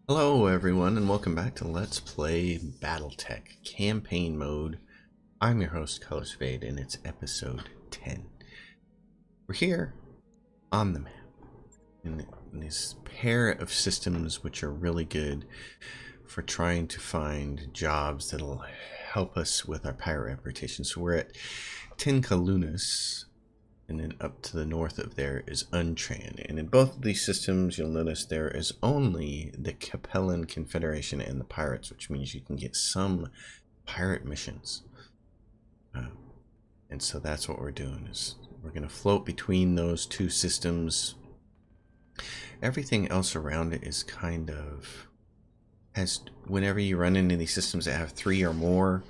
Hello everyone and welcome back to Let's Play Battletech Campaign Mode. I'm your host Colors Fade and it's episode 10. We're here on the map in this pair of systems which are really good for trying to find jobs that'll help us with our pirate reputation. So we're at Tincalunas, and then up to the north of there is Untran. And in both of these systems, you'll notice there is only the Capellan Confederation and the pirates, which means you can get some pirate missions. And so that's what we're doing, is we're going to float between those two systems. Everything else around it is kind of, whenever you run into these systems that have 3 or more,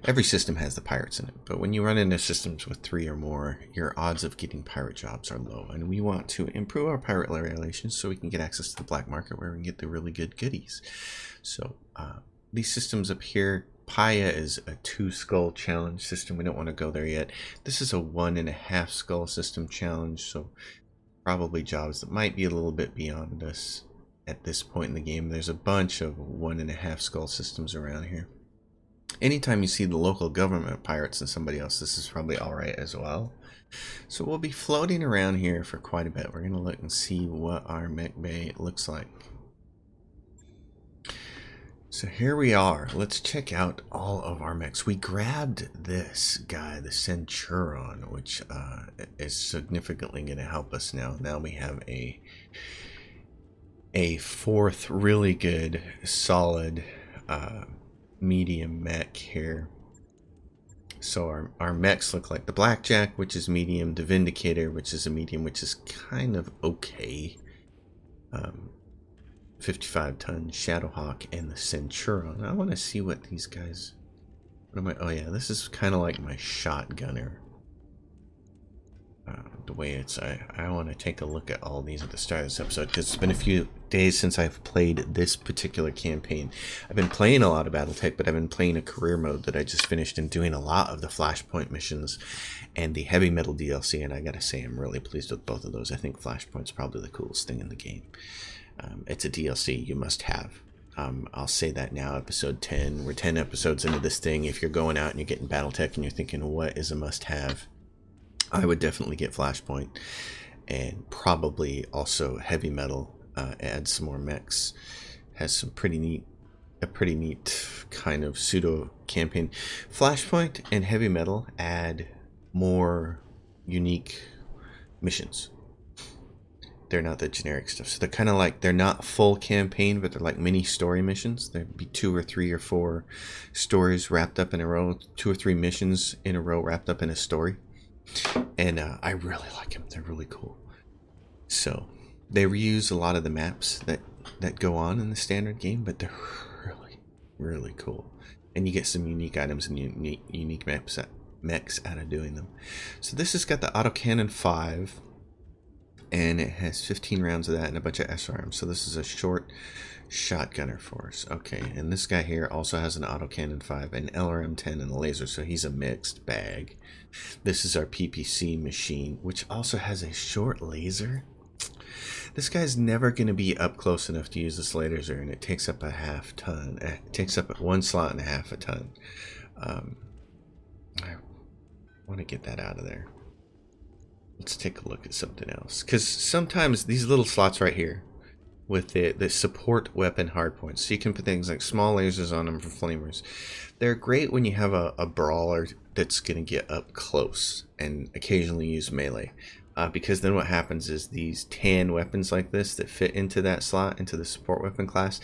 every system has the pirates in it, but when you run into systems with 3 or more, your odds of getting pirate jobs are low. And we want to improve our pirate relations so we can get access to the black market where we can get the really good goodies. So these systems up here, Paya is a 2 skull challenge system. We don't want to go there yet. This is a 1.5 skull system challenge, so probably jobs that might be a little bit beyond us at this point in the game. There's a bunch of 1.5 skull systems around here. Anytime you see the local government pirates and somebody else, this is probably alright as well. So we'll be floating around here for quite a bit. We're going to look and see what our mech bay looks like. So here we are. Let's check out all of our mechs. We grabbed this guy, the Centurion, which is significantly going to help us now. Now we have a 4th really good, solid medium mech here. So our mechs look like the Blackjack, which is medium, the Vindicator, which is a medium, which is kind of okay, 55 ton Shadowhawk, and the Centurion. I want to see what these guys, what am I, oh yeah, this is kind of like my shotgunner. The way it's, I want to take a look at all these at the start of this episode, because it's been a few days since I've played this particular campaign. I've been playing a lot of Battletech, but I've been playing a career mode that I just finished and doing a lot of the Flashpoint missions and the Heavy Metal DLC, and I gotta say I'm really pleased with both of those. I think Flashpoint's probably the coolest thing in the game. It's a DLC you must have. I'll say that now, episode 10. We're 10 episodes into this thing. If you're going out and you're getting Battletech and you're thinking, what is a must-have? I would definitely get Flashpoint, and probably also Heavy Metal. Add some more mechs. Has some pretty neat kind of pseudo campaign. Flashpoint and Heavy Metal add more unique missions. They're not the generic stuff, so they're kind of like, they're not full campaign, but they're like mini story missions. There'd be 2 or 3 or 4 stories wrapped up in a row, 2 or 3 missions in a row wrapped up in a story. And I really like them. They're really cool. So they reuse a lot of the maps that go on in the standard game, but they're really cool. And you get some unique items and unique mechs out of doing them. So this has got the autocannon 5, and it has 15 rounds of that and a bunch of SRMs. So this is a short shotgunner for us. Okay, and this guy here also has an autocannon 5, an LRM 10, and a laser, so he's a mixed bag. This is our PPC machine, which also has a short laser. This guy's never going to be up close enough to use this laser, and it takes up a half ton. It takes up 1 slot and a half a ton. I want to get that out of there. Let's take a look at something else, because sometimes these little slots right here with the support weapon hardpoints, so you can put things like small lasers on them for flamers. They're great when you have a brawler that's going to get up close and occasionally use melee, because then what happens is these tan weapons like this that fit into that slot, into the support weapon class,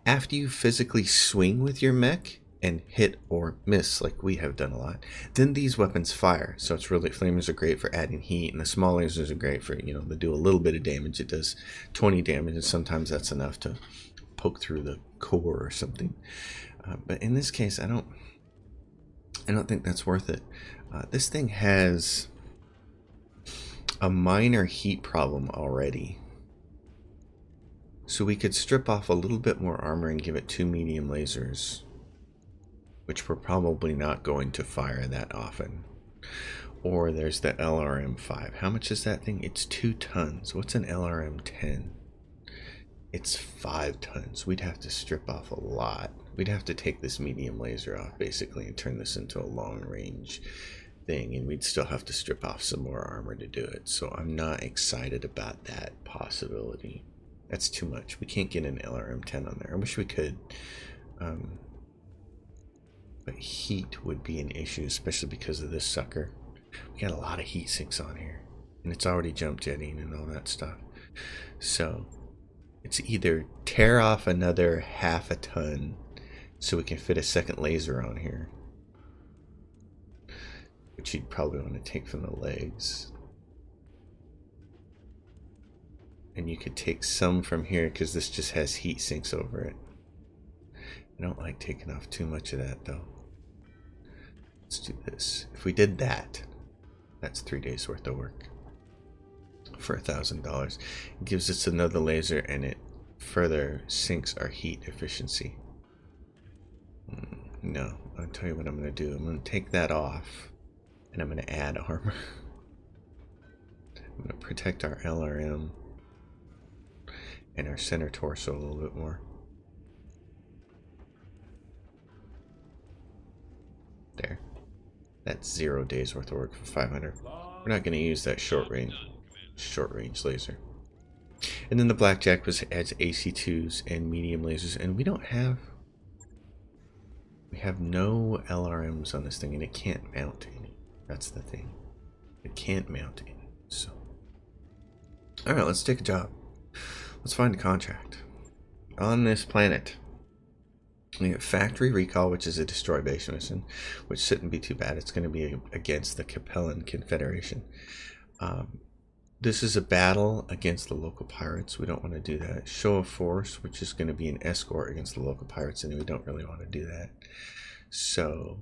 after you physically swing with your mech and hit or miss, like we have done a lot, then these weapons fire. So it's really, flamers are great for adding heat, and the small lasers are great for, you know, they do a little bit of damage. It does 20 damage, and sometimes that's enough to poke through the core or something. But in this case, I don't think that's worth it. This thing has a minor heat problem already, so we could strip off a little bit more armor and give it 2 medium lasers, which we're probably not going to fire that often. Or there's the LRM 5. How much is that thing? It's 2 tons. What's an LRM 10? It's 5 tons. We'd have to strip off a lot. We'd have to take this medium laser off basically and turn this into a long range thing, and we'd still have to strip off some more armor to do it. So I'm not excited about that possibility. That's too much. We can't get an LRM-10 on there. I wish we could. But heat would be an issue, especially because of this sucker. We got a lot of heat sinks on here, and it's already jump jetting and all that stuff. So it's either tear off another half a ton so we can fit a second laser on here, which you'd probably want to take from the legs, and you could take some from here because this just has heat sinks over it. I don't like taking off too much of that though. Let's do this. If we did that, that's 3 days worth of work for $1,000. It gives us another laser, and it further sinks our heat efficiency. No, I'll tell you what I'm going to do. I'm going to take that off, and I'm going to add armor. I'm going to protect our LRM and our center torso a little bit more. There. That's 0 days worth of work for 500. We're not going to use that short range laser. And then the blackjack adds AC2s and medium lasers, and we have no LRMs on this thing, and it can't mount any. That's the thing. It can't mount any. So, all right, let's take a job. Let's find a contract on this planet. We have Factory Recall, which is a destroy base mission, which shouldn't be too bad. It's going to be against the Capellan Confederation. This is a battle against the local pirates. We don't want to do that. Show of Force, which is going to be an escort against the local pirates, and we don't really want to do that. So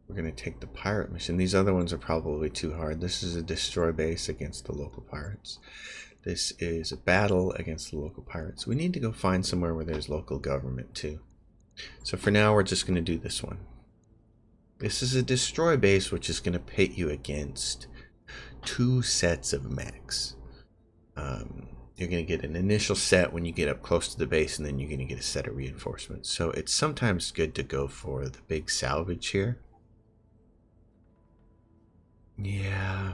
we're going to take the pirate mission. These other ones are probably too hard. This is a destroy base against the local pirates. This is a battle against the local pirates. We need to go find somewhere where there's local government too. So for now, we're just going to do this one. This is a destroy base, which is going to pit you against 2 sets of mechs. You're going to get an initial set when you get up close to the base, and then you're going to get a set of reinforcements. So it's sometimes good to go for the big salvage here. Yeah,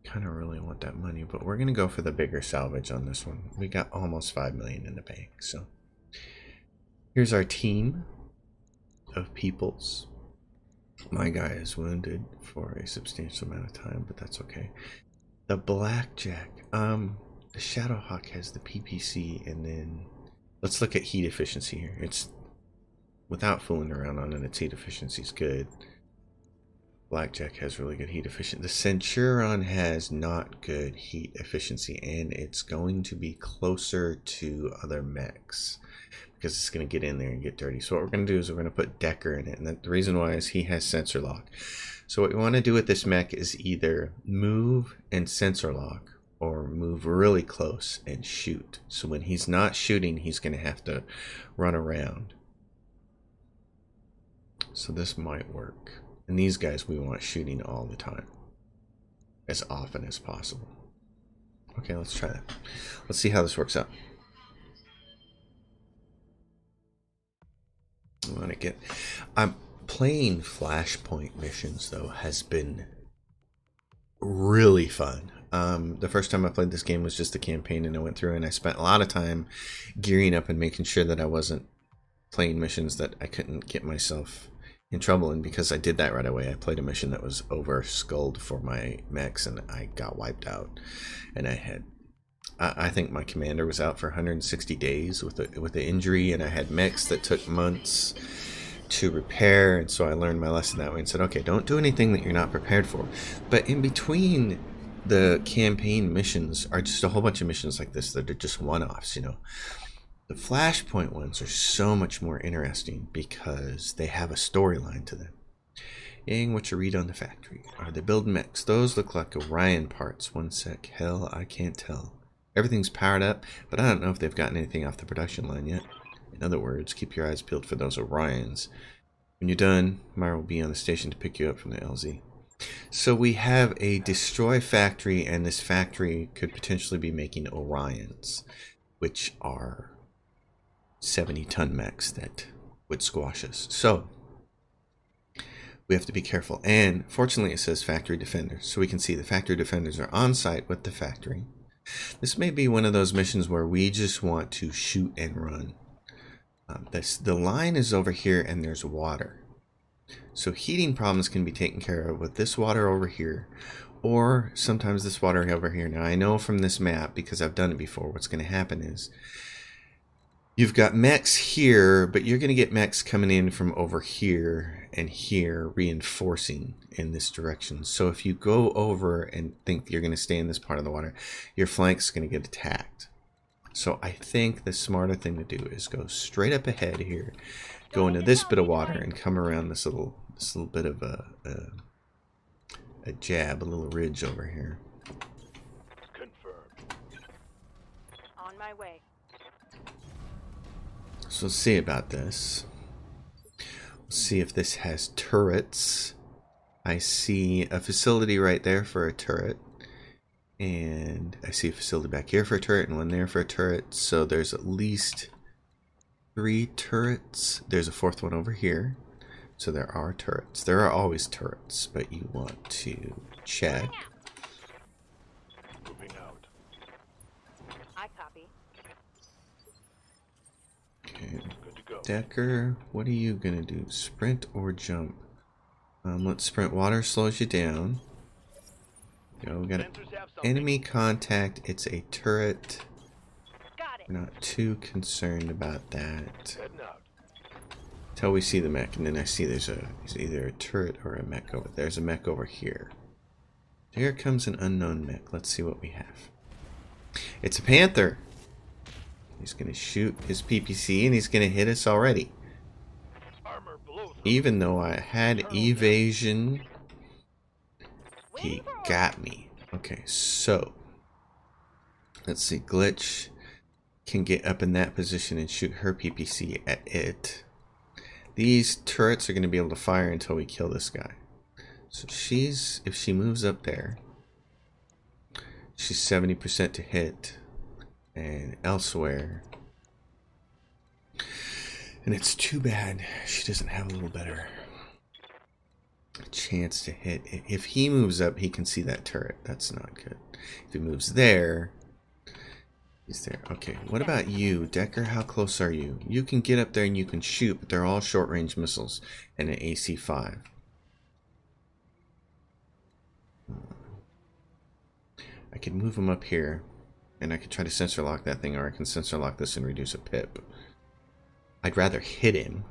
kind of really want that money, but we're going to go for the bigger salvage on this one. We got almost 5 million in the bank, so here's our team of peoples. My guy is wounded for a substantial amount of time, but that's okay. The blackjack, the Shadowhawk has the PPC, and then let's look at heat efficiency here. It's without fooling around on it, its heat efficiency is good. Blackjack has really good heat efficiency. The Centurion has not good heat efficiency, and it's going to be closer to other mechs because it's going to get in there and get dirty. So what we're going to do is we're going to put Decker in it, and the reason why is he has sensor lock. So what we want to do with this mech is either move and sensor lock, or move really close and shoot. So when he's not shooting, he's going to have to run around. So this might work. And these guys we want shooting all the time, as often as possible. Okay, let's try that. Let's see how this works out. I'm playing Flashpoint missions though has been really fun. The first time I played this game was just the campaign, and I went through and I spent a lot of time gearing up and making sure that I wasn't playing missions that I couldn't get myself in trouble in, because I did that right away. I played a mission that was over skulled for my mechs, and I got wiped out, and I think my commander was out for 160 days with an injury, and I had mechs that took months to repair, and so I learned my lesson that way and said, okay, don't do anything that you're not prepared for. But in between the campaign missions are just a whole bunch of missions like this that are just one-offs, you know. The Flashpoint ones are so much more interesting because they have a storyline to them. Yang, what you read on the factory. Are they building mechs? Those look like Orion parts. One sec. Hell, I can't tell. Everything's powered up, but I don't know if they've gotten anything off the production line yet. In other words, keep your eyes peeled for those Orions. When you're done, Myra will be on the station to pick you up from the LZ. So we have a destroy factory, and this factory could potentially be making Orions. which are 70-ton mechs that would squash us. So we have to be careful. And fortunately it says factory defenders, so we can see the factory defenders are on site with the factory. This may be one of those missions where we just want to shoot and run. The line is over here and there's water. So heating problems can be taken care of with this water over here, or sometimes this water over here. Now I know from this map, because I've done it before, what's going to happen is you've got mechs here, but you're going to get mechs coming in from over here and here reinforcing in this direction. So if you go over and think you're going to stay in this part of the water, your flank's going to get attacked. So I think the smarter thing to do is go straight up ahead here, go into this bit of water, and come around this little bit of a jab, a little ridge over here. Confirmed. On my way. So let's see about this. Let's see if this has turrets. I see a facility right there for a turret. And I see a facility back here for a turret and one there for a turret. So there's at least 3 turrets. There's a 4th one over here. So there are turrets. There are always turrets, but you want to check. Moving out. I copy. Okay. Good to go. Decker, what are you gonna do? Sprint or jump? Let's sprint. Water slows you down. Go. We got an enemy contact. It's a turret. Got it. We're not too concerned about that. Heading out. Till we see the mech, and then I see there's either a turret or a mech over. There's a mech over here. Here comes an unknown mech. Let's see what we have. It's a panther. He's gonna shoot his PPC and he's gonna hit us already. Armor below. Even though I had evasion, he got me. Okay, so let's see. Glitch can get up in that position and shoot her PPC at it. These turrets are going to be able to fire until we kill this guy. So if she moves up there, she's 70% to hit. And elsewhere, and it's too bad she doesn't have a little better chance to hit. If he moves up, he can see that turret. That's not good. If he moves there, he's there. Okay, what about you, Decker? How close are you? You can get up there and you can shoot, but they're all short-range missiles and an AC-5. I could move him up here, and I could try to sensor lock that thing, or I can sensor lock this and reduce a pip. I'd rather hit him.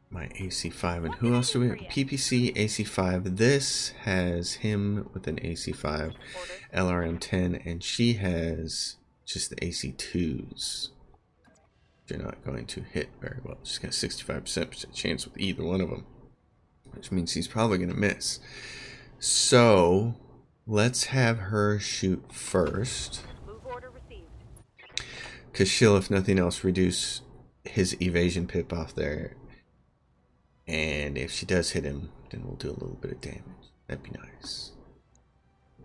My AC-5, and who else do we have? PPC, AC-5. This has him with an AC-5, LRM-10, and she has just the AC-2s. You're not going to hit very well. She's got a 65% chance with either one of them, which means he's probably going to miss. So let's have her shoot first, because she'll, if nothing else, reduce his evasion pip off there. And if she does hit him, then we'll do a little bit of damage. That'd be nice.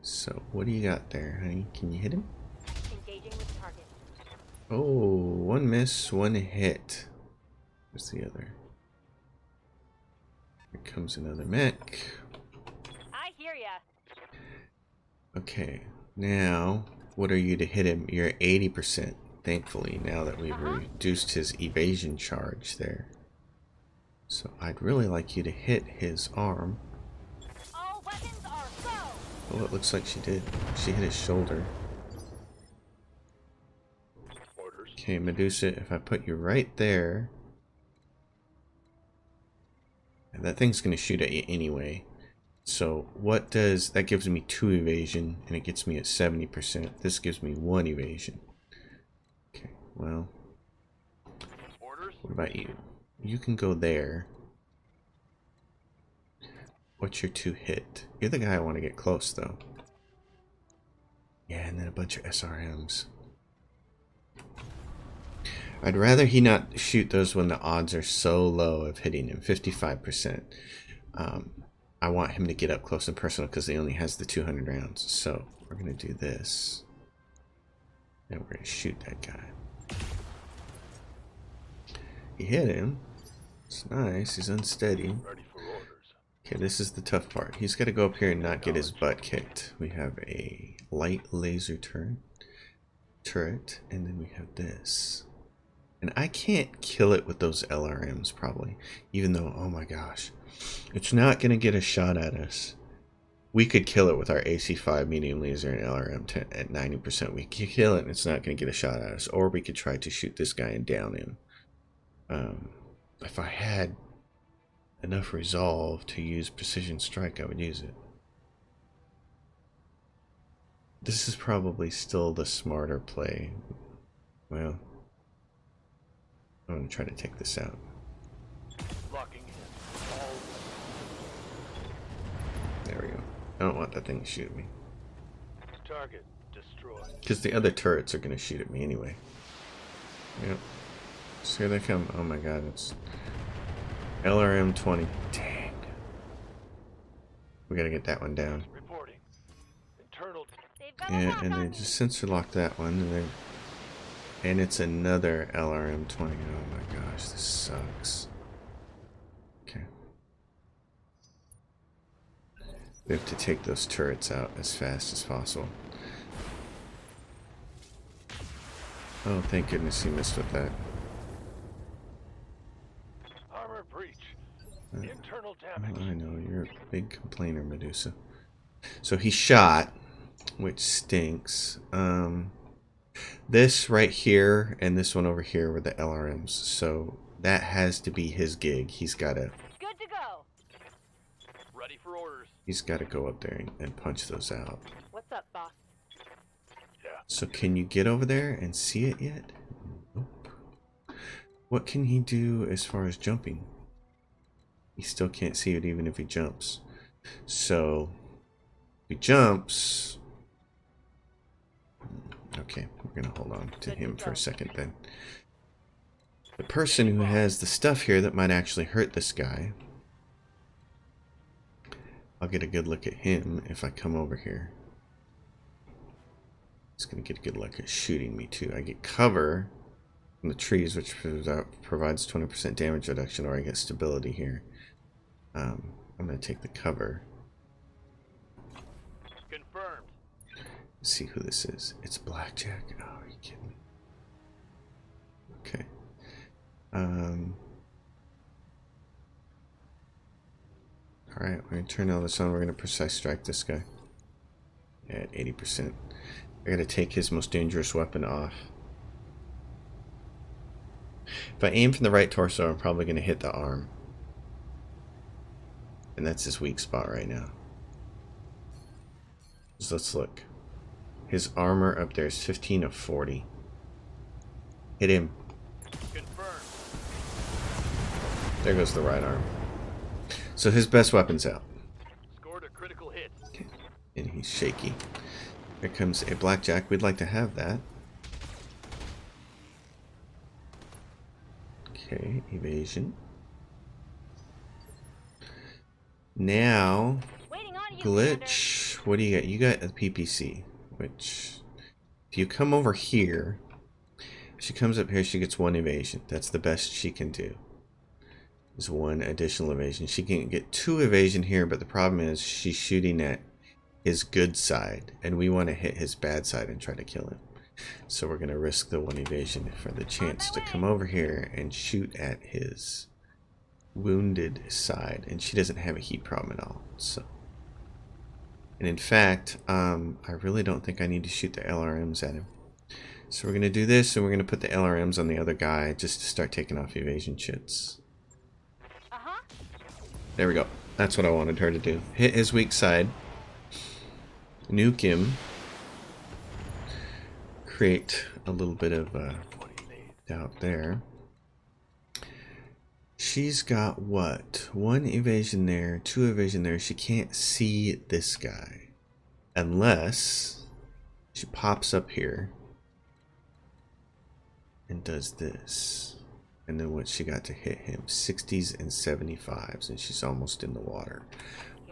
So what do you got there, honey? Can you hit him? Engaging with target. Oh, 1 miss, 1 hit. Where's the other? Here comes another mech. I hear ya. Okay, now what are you to hit him? You're at 80%, thankfully, now that we've reduced his evasion charge there. So I'd really like you to hit his arm. All weapons are go. Oh, it looks like she did. She hit his shoulder. Orders. Okay, Medusa, if I put you right there, and that thing's going to shoot at you anyway. So what does that? Gives me 2 evasion, and it gets me at 70%. This gives me 1 evasion. Okay, well, Orders. what about you? You can go there. What's your 2 hit? You're the guy I want to get close, though. Yeah, and then a bunch of SRMs. I'd rather he not shoot those when the odds are so low of hitting him, 55%. I want him to get up close and personal because he only has the 200 rounds. So we're gonna do this. And we're gonna shoot that guy. He hit him. It's nice. He's unsteady. Ready for orders. Okay, this is the tough part. He's got to go up here and not get his butt kicked. We have a light laser turret, and then we have this. And I can't kill it with those LRMs probably, even though, oh my gosh, it's not going to get a shot at us. We could kill it with our AC5 medium laser and LRM at 90%. We could kill it and it's not going to get a shot at us. Or we could try to shoot this guy and down him. If I had enough resolve to use precision strike, I would use it. This is probably still the smarter play. Well, I'm going to try to take this out. Locking in. There we go. I don't want that thing to shoot me. Target destroyed. Because the other turrets are going to shoot at me anyway. Yep. So here they come. Oh my god, it's LRM 20. Dang. We got to get that one down. Reporting. Internal. Yeah, and they just sensor lock that one, and it's another LRM 20. Oh my gosh, this sucks. Okay. We have to take those turrets out as fast as possible. Oh, thank goodness he missed with that. Armor breach. Internal damage. I know, you're a big complainer, Medusa. So he shot, which stinks. This right here and this one over here were the LRMs. So that has to be his gig. He's got to... Good to go. Ready for orders. He's got to go up there and punch those out. What's up, boss? Yeah. So can you get over there and see it yet? Nope. What can he do as far as jumping? He still can't see it even if he jumps. So if he jumps... Okay, we're going to hold on to him for a second then. The person who has the stuff here that might actually hurt this guy... I'll get a good look at him if I come over here. He's going to get a good look at shooting me too. I get cover from the trees, which provides 20% damage reduction, or I get stability here. I'm going to take the cover. Confirmed. Let's see who this is. It's Blackjack. Oh, are you kidding me? Okay. Alright, we're going to turn all this on. We're going to precise strike this guy at 80%. I got to take his most dangerous weapon off. If I aim from the right torso, I'm probably going to hit the arm. And that's his weak spot right now. So let's look. His armor up there is 15 of 40. Hit him. Confirmed. There goes the right arm. So his best weapon's out. Scored a critical hit. And he's shaky. Here comes a Blackjack. We'd like to have that. Okay, evasion. Now, glitch. What do you got? You got a PPC, which, if you come over here, she comes up here, she gets 1 evasion. That's the best she can do. Is 1 additional evasion. She can get 2 evasion here, but the problem is she's shooting at his good side, and we want to hit his bad side and try to kill him. So we're going to risk the 1 evasion for the chance to come over here and shoot at his wounded side, and she doesn't have a heat problem at all. So, and in fact, I really don't think I need to shoot the LRMs at him. So we're going to do this, and we're going to put the LRMs on the other guy just to start taking off evasion chits. There we go. That's what I wanted her to do. Hit his weak side. Nuke him. Create a little bit of doubt there. She's got what? 1 evasion there, 2 evasion there. She can't see this guy. Unless she pops up here and does this. And then what she got to hit him? 60s and 75s, and she's almost in the water.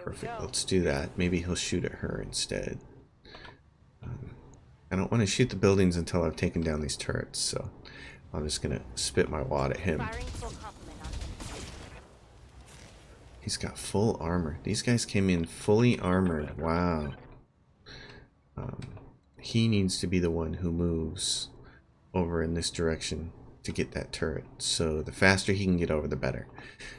Perfect. Let's do that. Maybe he'll shoot at her instead. I don't want to shoot the buildings until I've taken down these turrets, so I'm just gonna spit my wad at him. Firing full complement on him. He's got full armor. These guys came in fully armored. Wow. He needs to be the one who moves over in this direction to get that turret. So the faster he can get over, the better.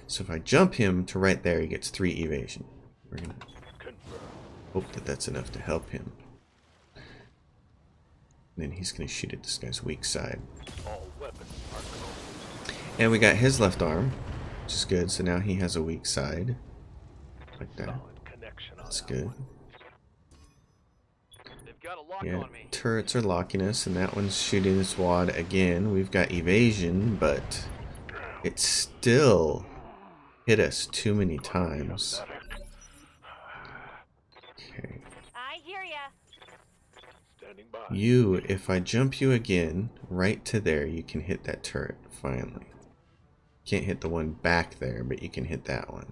So if I jump him to right there, he gets 3 evasion. We're gonna hope that that's enough to help him. And then he's gonna shoot at this guy's weak side. And we got his left arm, which is good. So now he has a weak side, like that. That's good. They've got a lock Yeah, on me. turrets are locking us, and that one's shooting its wad again. We've got evasion, but it still hit us too many times. Okay. I hear ya. You, if I jump you again, right to there, you can hit that turret, finally. Can't hit the one back there, but you can hit that one.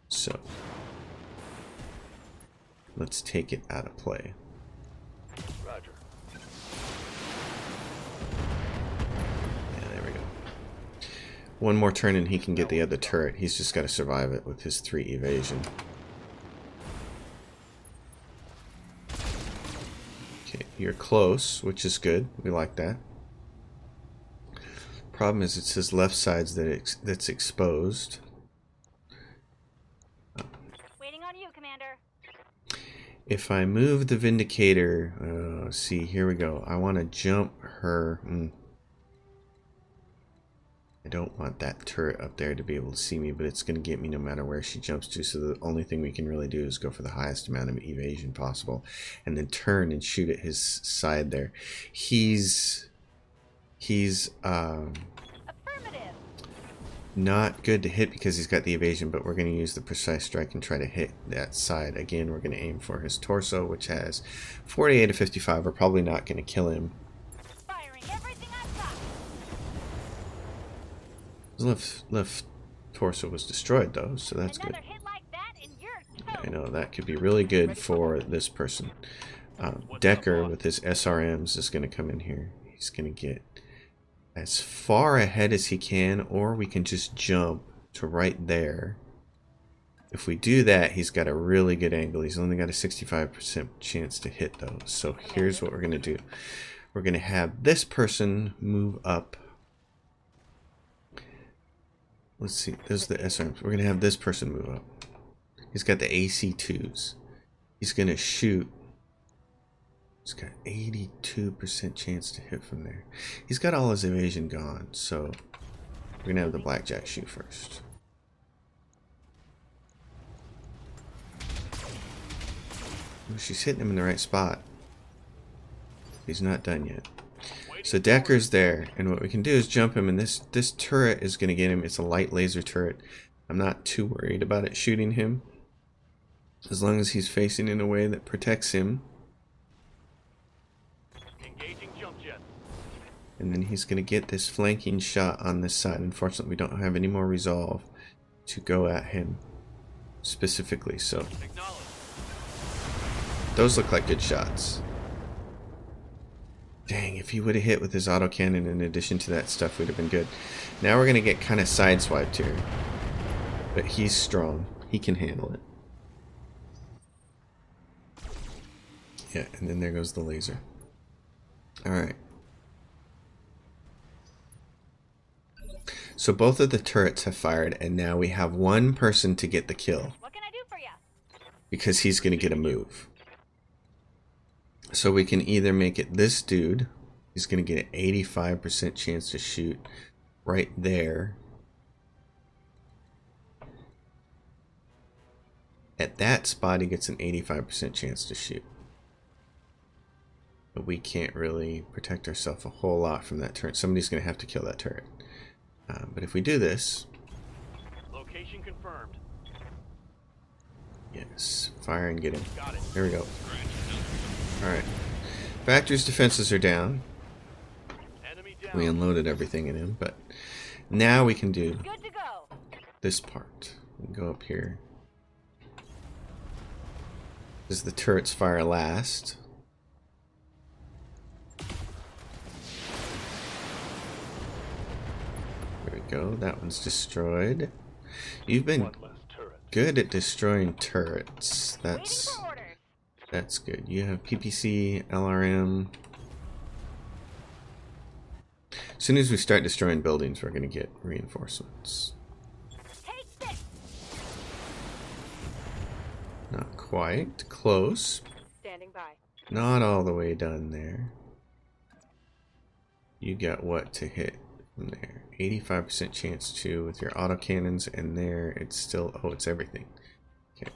So, let's take it out of play. Roger. Yeah, there we go. One more turn and he can get the other turret. He's just got to survive it with his 3 evasion. Okay, you're close, which is good. We like that. Problem is, it's his left side's that's exposed. Waiting on you, Commander. If I move the Vindicator, see, here we go. I want to jump her. I don't want that turret up there to be able to see me, but it's going to get me no matter where she jumps to. So the only thing we can really do is go for the highest amount of evasion possible, and then turn and shoot at his side there. He's Affirmative. not good to hit because he's got the evasion, but we're going to use the precise strike and try to hit that side. Again, we're going to aim for his torso, which has 48 to 55. We're probably not going to kill him. Firing everything I've got. His left torso was destroyed though, so that's good. Another hit like that and you're toast. I know that could be really good for this person. Decker with his SRMs is going to come in here. He's going to get as far ahead as he can, or we can just jump to right there. If we do that, he's got a really good angle. He's only got a 65% chance to hit though. So here's what we're going to do. We're going to have this person move up. Let's see, those are the SRMs. We're going to have this person move up. He's got the AC2s. He's going to shoot. He's got 82% chance to hit from there. He's got all his evasion gone, so we're going to have the blackjack shoot first. Well, she's hitting him in the right spot. He's not done yet. So Decker's there, and what we can do is jump him, and this turret is going to get him. It's a light laser turret. I'm not too worried about it shooting him, as long as he's facing in a way that protects him. Engaging jump jet. And then he's going to get this flanking shot on this side. Unfortunately, we don't have any more resolve to go at him specifically, so Acknowledge. those look like good shots. Dang, if he would have hit with his autocannon in addition to that stuff, would have been good. Now we're going to get kind of sideswiped here. But he's strong. He can handle it. Yeah, and then there goes the laser. Alright. So both of the turrets have fired, and now we have one person to get the kill. What can I do for you? Because he's going to get a move. So we can either make it this dude. He's going to get an 85% chance to shoot right there. At that spot, he gets an 85% chance to shoot. But we can't really protect ourselves a whole lot from that turret. Somebody's going to have to kill that turret. But if we do this... Location confirmed. Yes, fire and get him. Got it. There we go. Alright. Factory's defenses are down. Enemy down. We unloaded everything in him, but now we can do Good to go. this part. We can go up here. As the turrets fire last. go. That one's destroyed. You've been One less turret. good at destroying turrets. Waiting for orders. That's good. You have PPC, LRM. As soon as we start destroying buildings, we're going to get reinforcements. Take this. Not quite. Close. Standing by. Not all the way done there. You got what to hit from there? 85% chance to with your autocannons, and there it's still, oh, it's everything. Okay.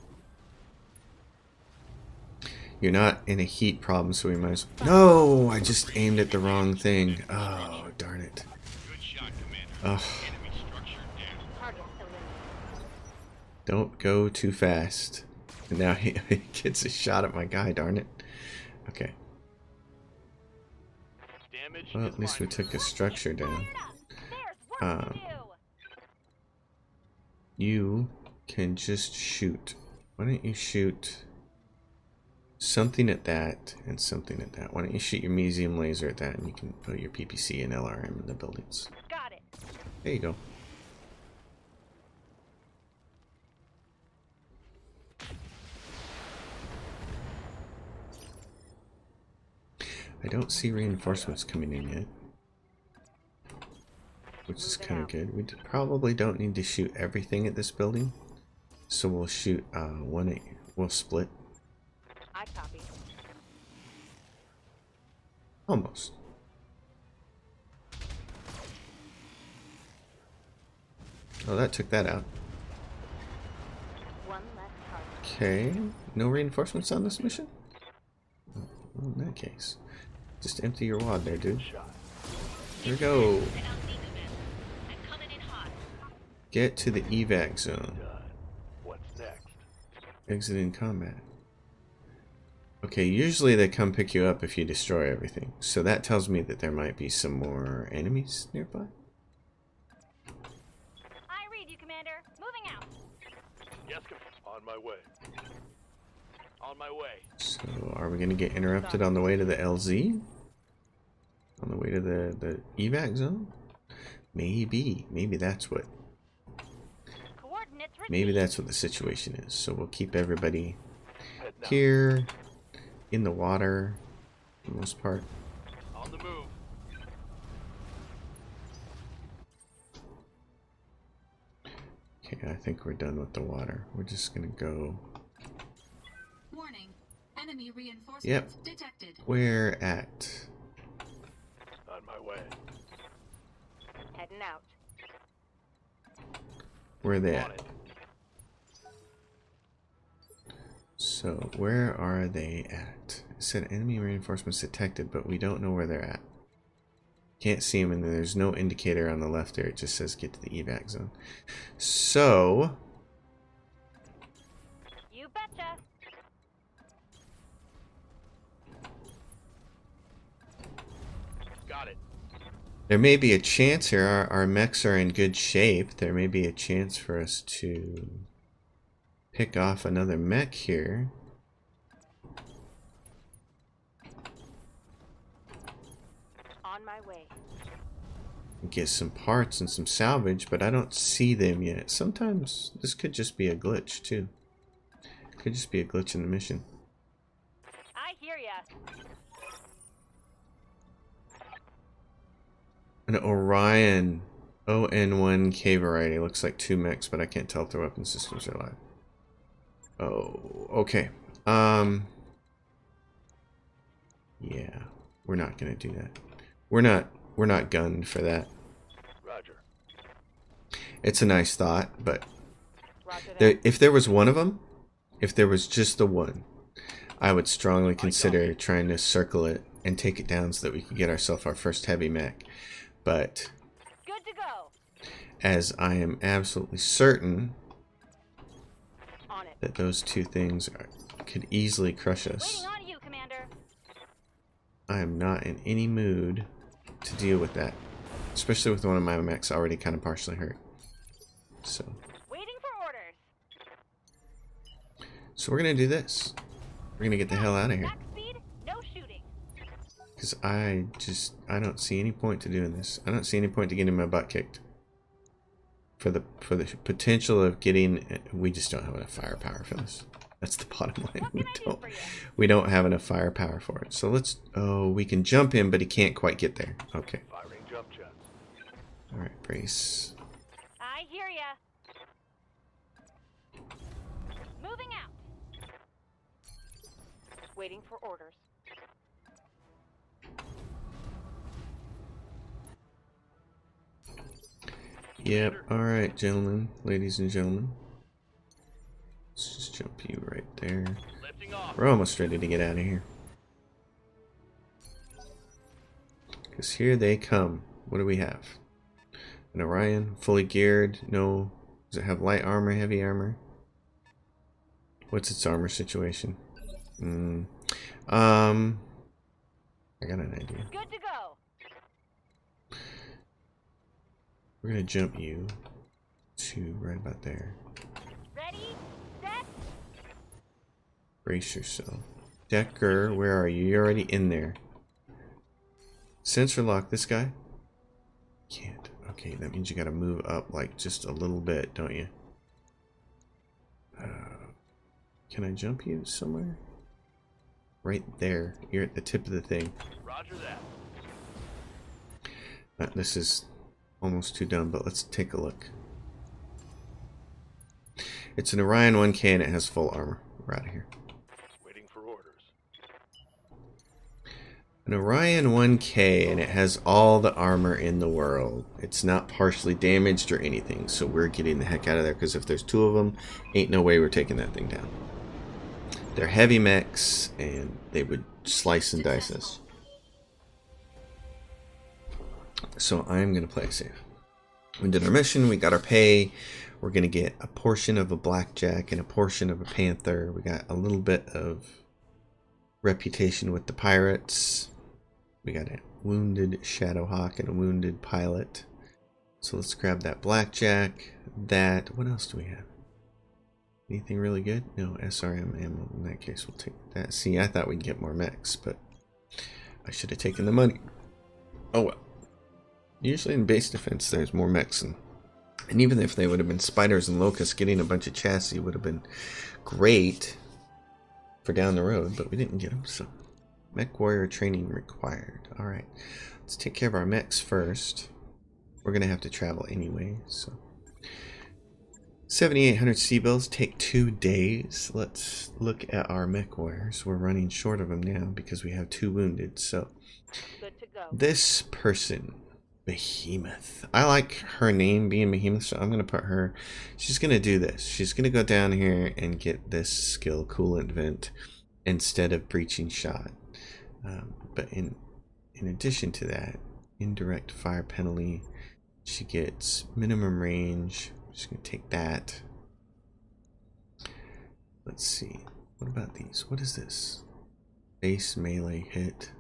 You're not in a heat problem, so we might as well. No! I just aimed at the wrong thing. Oh, darn it. Good shot, Commander. Oh, Enemy structure down. Target eliminated. don't go too fast. And now he gets a shot at my guy, darn it. Okay. Damage Well, is at least we minor. took a structure down. Fire it up. There's work to do. You can just shoot. Why don't you shoot something at that and something at that? Why don't you shoot your museum laser at that, and you can put your PPC and LRM in the buildings. Got it. There you go. I don't see reinforcements coming in yet, which is kind of good. We probably don't need to shoot everything at this building, so we'll shoot we'll split. I copy. Almost. Oh, that took that out. One less target. Okay, no reinforcements on this mission? Oh, well, in that case, just empty your wad there, dude. Here we go. Get to the evac zone. Done. What's next? Exit in combat. Okay, usually they come pick you up if you destroy everything. So that tells me that there might be some more enemies nearby. I read you, Commander. Moving out. Yes, on my way. On my way. So are we going to get interrupted on the way to the LZ? On the way to the evac zone? Maybe. Maybe that's what Coordinates received. Maybe that's what the situation is. So we'll keep everybody Head now. here in the water for the most part. On the move. Okay, I think we're done with the water. We're just gonna go. Warning. Enemy reinforcements Yep. detected. Where at? On my way. Heading out. Where are they On at? it. So where are they at? It said enemy reinforcements detected, but we don't know where they're at. Can't see them, and there's no indicator on the left there. It just says get to the evac zone. So You betcha. Got it. there may be a chance here. Our mechs are in good shape. There may be a chance for us to pick off another mech here. On my way. Get some parts and some salvage, but I don't see them yet. Sometimes this could just be a glitch too. Could just be a glitch in the mission. I hear ya. An Orion ON1K variety. Looks like two mechs, but I can't tell if their weapon systems are live. Oh, okay. Yeah, we're not gonna do that. We're not gunned for that. Roger. It's a nice thought, but Roger that. if there was one of them, if there was just the one, I would strongly consider trying to circle it and take it down so that we could get ourselves our first heavy mech. But Good to go. as I am absolutely certain On it. that those two things could easily crush us, Waiting on you, Commander. I am not in any mood to deal with that. Especially with one of my mechs already kind of partially hurt. So Waiting for orders. we're going to do this. We're going to get the hell out of here. Max speed, no shooting. Because I don't see any point to doing this. I don't see any point to getting my butt kicked. for the potential of getting, we just don't have enough firepower for this. That's the bottom line. We don't have enough firepower for it. So let's, oh, we can jump him, but he can't quite get there. Okay. Firing jump jets. All right, brace. I hear ya. Moving out. Waiting for orders. Yep. All right, gentlemen, ladies and gentlemen. Let's just jump you right there. Lifting off. We're almost ready to get out of here. Because here they come. What do we have? An Orion, fully geared. No. Does it have light armor, heavy armor? What's its armor situation? I got an idea. Good to go. We're gonna jump you to right about there. Ready, set. Brace yourself. Decker, where are you? You're already in there. Sensor lock this guy? Can't. Okay, that means you gotta move up like just a little bit, don't you? Can I jump you somewhere? Right there. You're at the tip of the thing. Roger that. This is almost too dumb, but let's take a look. It's an Orion 1K and it has full armor. We're out of here. Waiting for orders. An Orion 1K and it has all the armor in the world. It's not partially damaged or anything, so we're getting the heck out of there, because if there's two of them, ain't no way we're taking that thing down. They're heavy mechs and they would slice and dice us. So I'm going to play safe. We did our mission, we got our pay. We're going to get a portion of a blackjack and a portion of a panther. We got a little bit of reputation with the pirates. We got a wounded Shadowhawk and a wounded pilot. So let's grab that blackjack. That, what else do we have? Anything really good? No, SRM ammo. In that case, we'll take that. See, I thought we'd get more mechs, but I should have taken the money. Oh well. Usually in base defense, there's more mechs, and even if they would have been spiders and locusts, getting a bunch of chassis would have been great for down the road, but we didn't get them, so. Mech warrior training required. Alright, let's take care of our mechs first. We're going to have to travel anyway, so. 7,800 C-bills take 2 days. Let's look at our mech warriors. We're running short of them now because we have 2 wounded, so. Good to go. This person, Behemoth. I like her name being Behemoth, so I'm going to put her. She's going to do this. She's going to go down here and get this skill, Coolant Vent, instead of Breaching Shot. But in addition to that, indirect fire penalty. She gets minimum range. I'm just going to take that. Let's see. What about these? What is this? Base melee hit.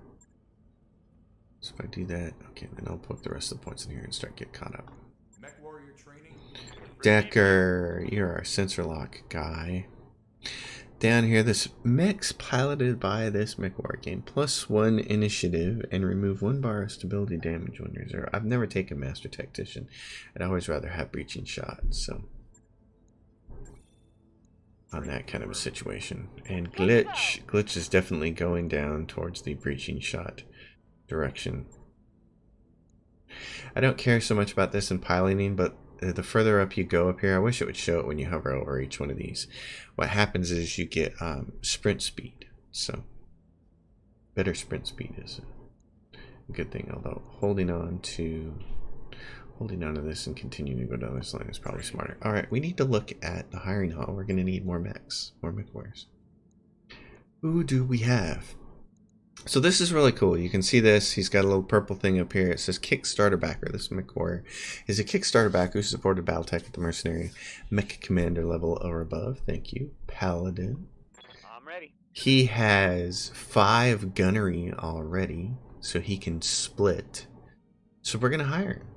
So if I do that, okay, then I'll put the rest of the points in here and start getting caught up. Mech warrior training. Decker, you're our sensor lock guy. Down here, this mech's piloted by this mech war game. +1 initiative and remove 1 bar of stability damage when you're 0. I've never taken Master Tactician. I'd always rather have Breaching Shot, so. On that kind of a situation. And Glitch is definitely going down towards the Breaching Shot direction. I don't care so much about this in piloting, but the further up you go up here, I wish it would show it when you hover over each one of these. What happens is you get sprint speed. So better sprint speed is a good thing, although holding on to this and continuing to go down this line is probably smarter. Alright, we need to look at the hiring hall. We're going to need more mechs, more mech warriors. Who do we have? So this is really cool. You can see this. He's got a little purple thing up here. It says Kickstarter backer. This mech warrior is a Kickstarter backer who supported Battletech at the Mercenary Mech Commander level or above. Thank you. Paladin. I'm ready. He has 5 gunnery already, so he can split. So we're going to hire him.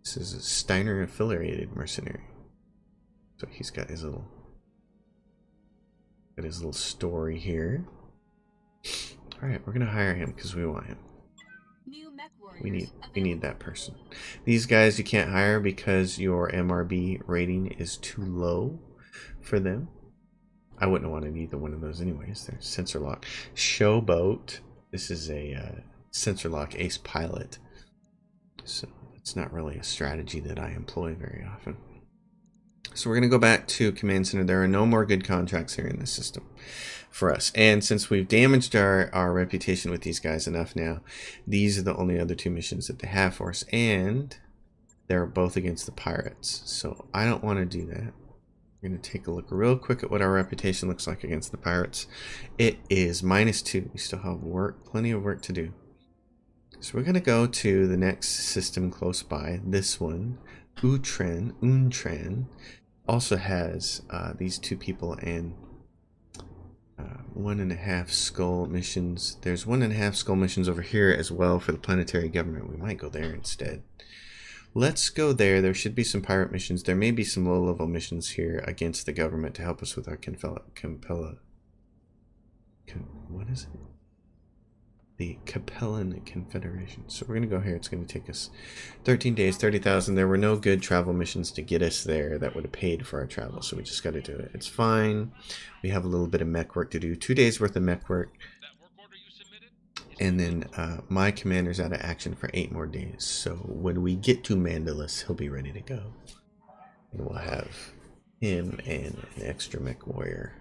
This is a Steiner affiliated mercenary. So he's got his little story here. Alright, we're going to hire him because we want him. New mech We need that person. These guys you can't hire because your MRB rating is too low for them. I wouldn't want either one of those anyways. They're sensor lock. Showboat. This is a sensor lock ace pilot. So it's not really a strategy that I employ very often. So we're going to go back to Command Center. There are no more good contracts here in the system for us. And since we've damaged our reputation with these guys enough now, these are the only other two missions that they have for us. And they're both against the pirates. So I don't want to do that. We're going to take a look real quick at what our reputation looks like against the pirates. It is -2. We still have plenty of work to do. So we're going to go to the next system close by. This one, Untran, also has these two people and 1.5 skull missions. There's 1.5 skull missions over here as well for the planetary government. We might go there instead. Let's go there. There should be some pirate missions. There may be some low-level missions here against the government to help us with our what is it? The Capellan Confederation. So we're going to go here. It's going to take us 13 days, 30,000. There were no good travel missions to get us there that would have paid for our travel, so we just got to do it. It's fine. We have a little bit of mech work to do. 2 days worth of mech work. And then my commander's out of action for 8 more days. So when we get to Mandalus, he'll be ready to go. And we'll have him and an extra mech warrior.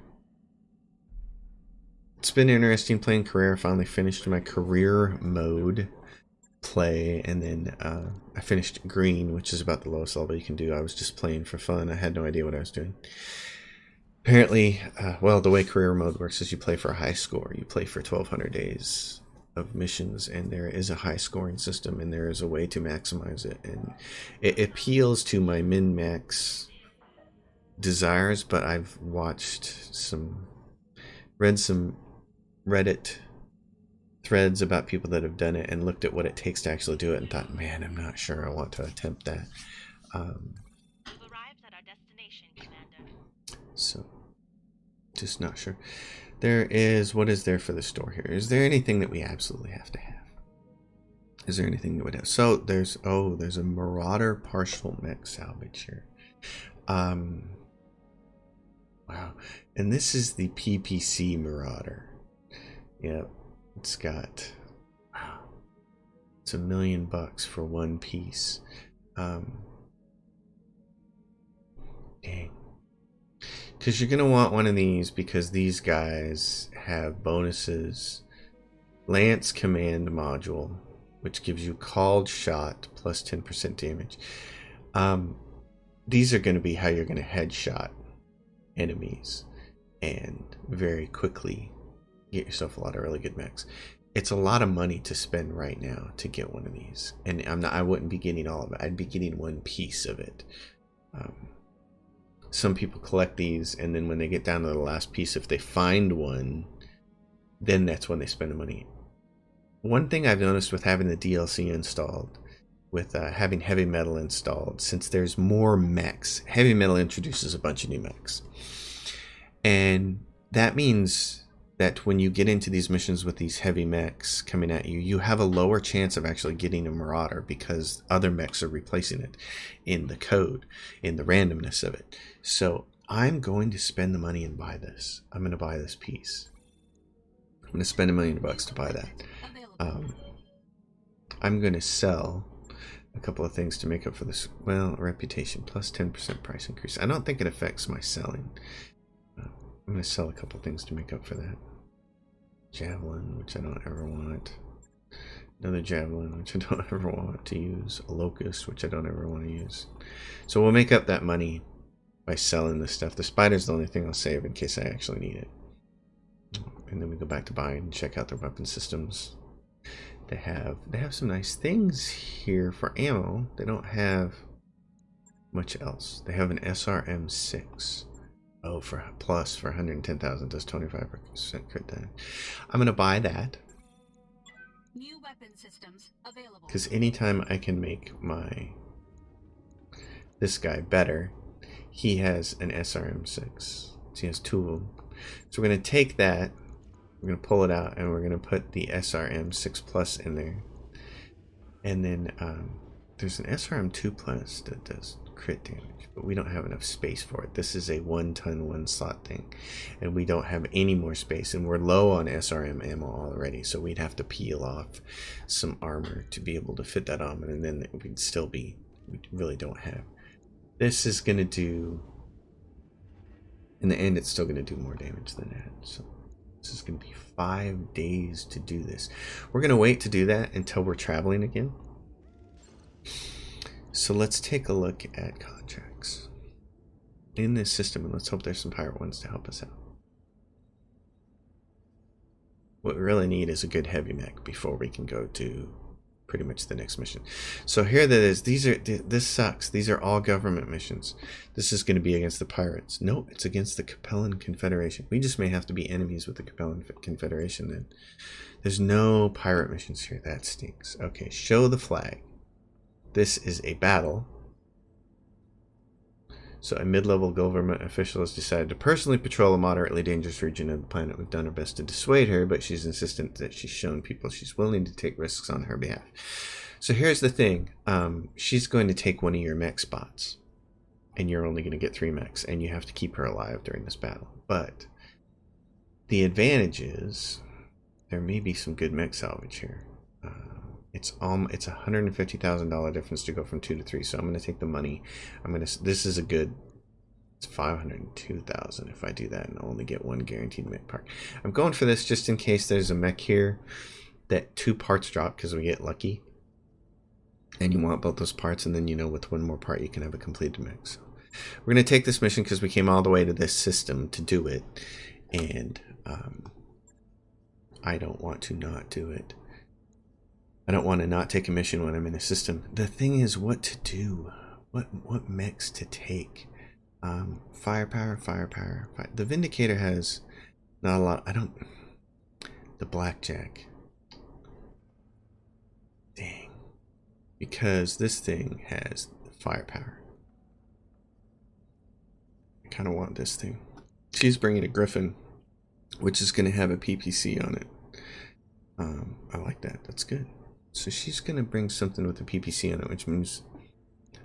It's been interesting playing career. I finally finished my career mode play, and then I finished green, which is about the lowest level you can do. I was just playing for fun. I had no idea what I was doing. Apparently, well, the way career mode works is you play for a high score. You play for 1,200 days of missions, and there is a high scoring system, and there is a way to maximize it. And it appeals to my min-max desires, but I've read some Reddit threads about people that have done it and looked at what it takes to actually do it and thought, man, I'm not sure I want to attempt that. So just not sure. What is there for the store here? Is there anything that we absolutely have to have? Is there anything that would have? So there's a Marauder partial mech salvage here. Wow. And this is the Ppc Marauder. Yep. It's got, wow, it's $1 million for one piece. Dang. Because you're going to want one of these because these guys have bonuses. Lance Command Module, which gives you called shot plus 10% damage. These are going to be how you're going to headshot enemies and very quickly get yourself a lot of really good mechs. It's a lot of money to spend right now to get one of these, and I wouldn't be getting all of it. I'd be getting one piece of it. Some people collect these, and then when they get down to the last piece, if they find one, then that's when they spend the money. One thing I've noticed with having the DLC installed, with having heavy metal installed, since there's more mechs, heavy metal introduces a bunch of new mechs, and that means that when you get into these missions with these heavy mechs coming at you, you have a lower chance of actually getting a Marauder because other mechs are replacing it in the code, in the randomness of it. So I'm going to spend the money and buy this. I'm going to buy this piece. I'm going to spend $1 million to buy that. I'm going to sell a couple of things to make up for this. Well, reputation plus 10% price increase. I don't think it affects my selling. I'm going to sell a couple things to make up for that. Javelin, which I don't ever want. Another javelin, which I don't ever want to use. A locust, which I don't ever want to use. So we'll make up that money by selling this stuff. The spider's the only thing I'll save in case I actually need it. And then we go back to buying and check out their weapon systems. They have some nice things here for ammo. They don't have much else. They have an SRM6. Oh, for 110,000 does 25% crit damage. I'm gonna buy that. New weapon systems available. Because anytime I can make this guy better, he has an SRM6. So he has 2 of them. So we're gonna take that, we're gonna pull it out, and we're gonna put the SRM6 Plus in there. And then there's an SRM2 plus that does crit damage, but we don't have enough space for it. This is a 1-ton, 1-slot thing, and we don't have any more space, and we're low on SRM ammo already, so we'd have to peel off some armor to be able to fit that on, and then we'd still be, we really don't have. This is going to do, in the end, it's still going to do more damage than that, so this is going to be 5 days to do this. We're going to wait to do that until we're traveling again. So let's take a look at contracts in this system, and let's hope there's some pirate ones to help us out. What we really need is a good heavy mech before we can go to pretty much the next mission. So here that is, this sucks. These are all government missions. This is going to be against the pirates. Nope, it's against the Capellan Confederation. We just may have to be enemies with the Capellan Confederation then. There's no pirate missions here. That stinks. Okay, show the flag. This is a battle. So a mid-level government official has decided to personally patrol a moderately dangerous region of the planet. We've done our best to dissuade her, but she's insistent that she's shown people she's willing to take risks on her behalf. So here's the thing. She's going to take one of your mech spots, and you're only going to get 3 mechs, and you have to keep her alive during this battle. But the advantage is there may be some good mech salvage here. It's $150,000 difference to go from 2 to 3, so I'm going to take the money. This is a good, it's $502,000 if I do that and only get 1 guaranteed mech part. I'm going for this just in case there's a mech here that 2 parts drop because we get lucky, and you want both those parts, and then you know with 1 more part you can have a completed mech. So we're going to take this mission because we came all the way to this system to do it, and I don't want to not do it. I don't want to not take a mission when I'm in a system. The thing is what to do. What mechs to take. Firepower. The Vindicator has not a lot. The Blackjack. Dang. Because this thing has firepower. I kind of want this thing. She's bringing a Griffin, which is going to have a PPC on it. I like that. That's good. So she's going to bring something with a PPC on it, which means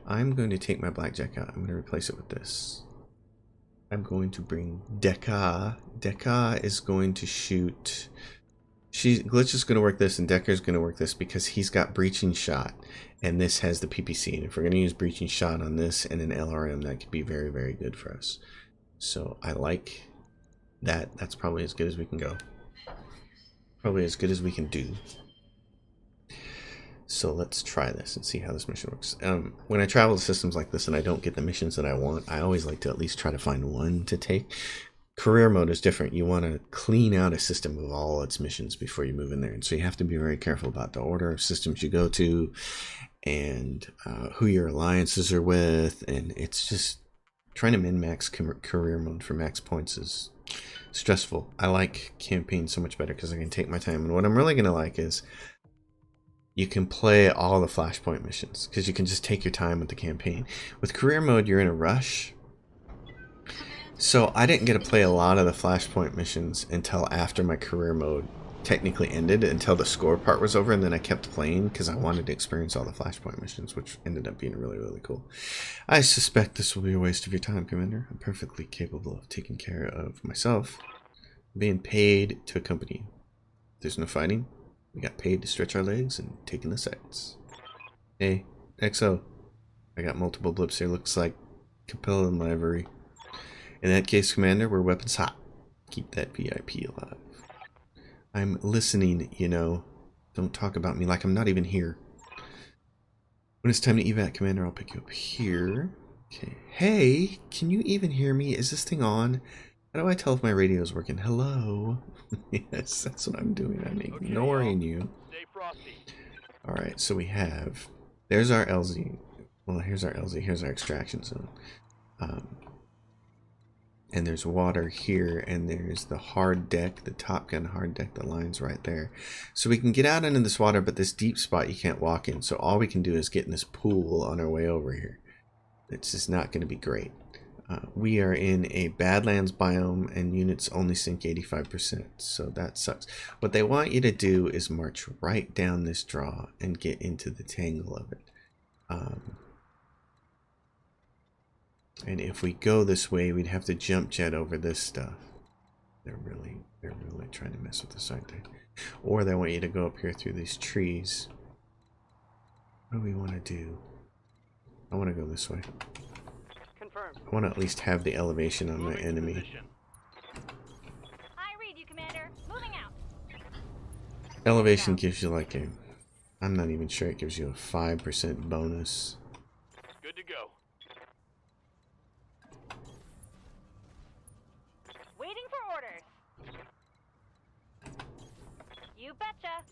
I'm going to take my Blackjack out. I'm going to replace it with this. I'm going to bring Deka. Deka is going to shoot... Glitch is going to work this, and Decker is going to work this because he's got Breaching Shot, and this has the PPC. And if we're going to use Breaching Shot on this and an LRM, that could be very, very good for us. So I like that. That's probably as good as we can go. Probably as good as we can do. So let's try this and see how this mission works. When I travel to systems like this and I don't get the missions that I want, I always like to at least try to find one to take. Career mode is different. You want to clean out a system of all its missions before you move in there. And so you have to be very careful about the order of systems you go to and who your alliances are with. And it's just trying to min-max career mode for max points is stressful. I like campaign so much better because I can take my time. And what I'm really going to like is you can play all the Flashpoint missions because you can just take your time with the campaign. With career mode, you're in a rush. So I didn't get to play a lot of the Flashpoint missions until after my career mode technically ended, until the score part was over, and then I kept playing because I wanted to experience all the Flashpoint missions, which ended up being really, really cool. I suspect this will be a waste of your time, Commander. I'm perfectly capable of taking care of myself, being paid to accompany you. There's no fighting. We got paid to stretch our legs and taking the sights. Hey, XO. I got multiple blips here. Looks like Capellan livery. In that case, Commander, we're weapons hot. Keep that VIP alive. I'm listening, you know. Don't talk about me like I'm not even here. When it's time to evac, Commander, I'll pick you up here. Okay. Hey, can you even hear me? Is this thing on? How do I tell if my radio is working? Hello? Yes, that's what I'm doing. I'm ignoring you. Stay frosty. Alright, so we have... There's our LZ. Well, here's our LZ. Here's our extraction zone. And there's water here, and there's the hard deck, the Top Gun hard deck, the line's right there. So we can get out into this water, but this deep spot you can't walk in. So all we can do is get in this pool on our way over here. It's just not going to be great. We are in a Badlands biome and units only sink 85%, so that sucks. What they want you to do is march right down this draw and get into the tangle of it. And if we go this way, we'd have to jump jet over this stuff. They're really trying to mess with us, aren't they? Or they want you to go up here through these trees. What do we want to do? I want to go this way. Confirmed. I want to at least have the elevation on my Moving to enemy. position. I read you, Commander. Moving out. Elevation gives you like a... I'm not even sure it gives you a 5% bonus. Good to go. Waiting for orders. You betcha.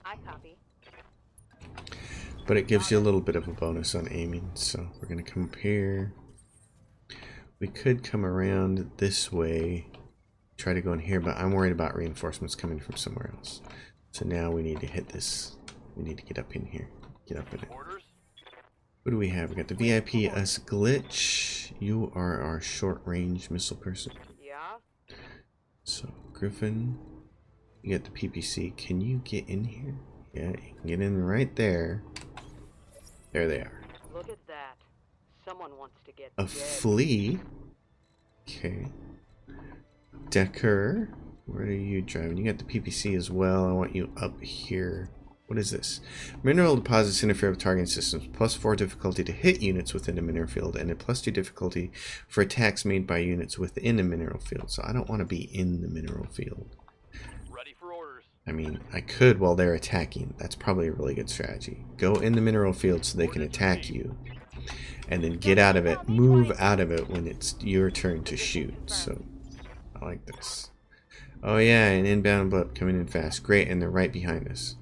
I copy. But it gives you a little bit of a bonus on aiming, so we're going to come up here. We could come around this way, try to go in here, but I'm worried about reinforcements coming from somewhere else. So now we need to hit this. We need to get up in here. Get up in it. Orders. What do we have? We got the VIP us glitch. You are our short range missile person. Yeah. So Griffin, you got the PPC. Can you get in here? Yeah, you can get in right there. There they are. Look at that. Someone wants to get A flea. Okay. Decker, where are you driving? You got the PPC as well. I want you up here. What is this? Mineral deposits interfere with targeting systems. +4 difficulty to hit units within a mineral field, and a +2 difficulty for attacks made by units within a mineral field. So I don't want to be in the mineral field. Ready for orders. I mean, I could while they're attacking. That's probably a really good strategy. Go in the mineral field so they can attack you. And then get out of it. Move out of it when it's your turn to shoot. So, I like this. Oh yeah, an inbound blip coming in fast. Great, and they're right behind us.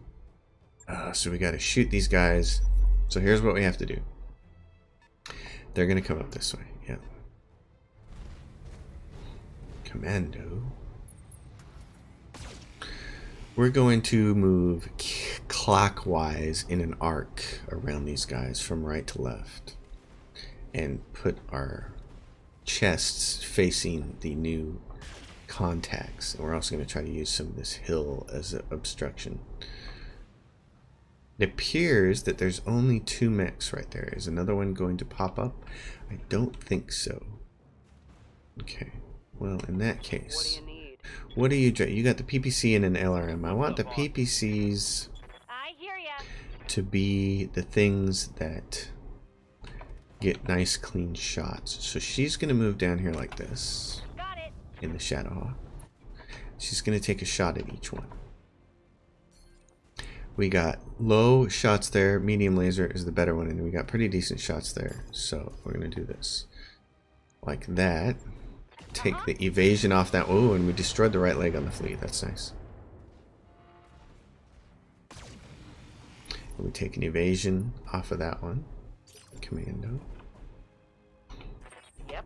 So we gotta shoot these guys. So here's what we have to do. They're gonna come up this way. Yeah. Commando. We're going to move clockwise in an arc around these guys from right to left and put our chests facing the new contacts. And we're also going to try to use some of this hill as an obstruction. It appears that there's only 2 mechs right there. Is another one going to pop up? I don't think so. Okay, well in that case... What do you need? What do you got the PPC and an LRM. I want the PPCs I hear ya. to be the things that get nice clean shots. So she's going to move down here like this Got it. in the Shadowhawk. She's going to take a shot at each one. We got low shots there. Medium laser is the better one, and we got pretty decent shots there. So we're going to do this like that. Take the evasion off that. Oh, and we destroyed the right leg on the fleet. That's nice. And we take an evasion off of that one. Commando. Yep.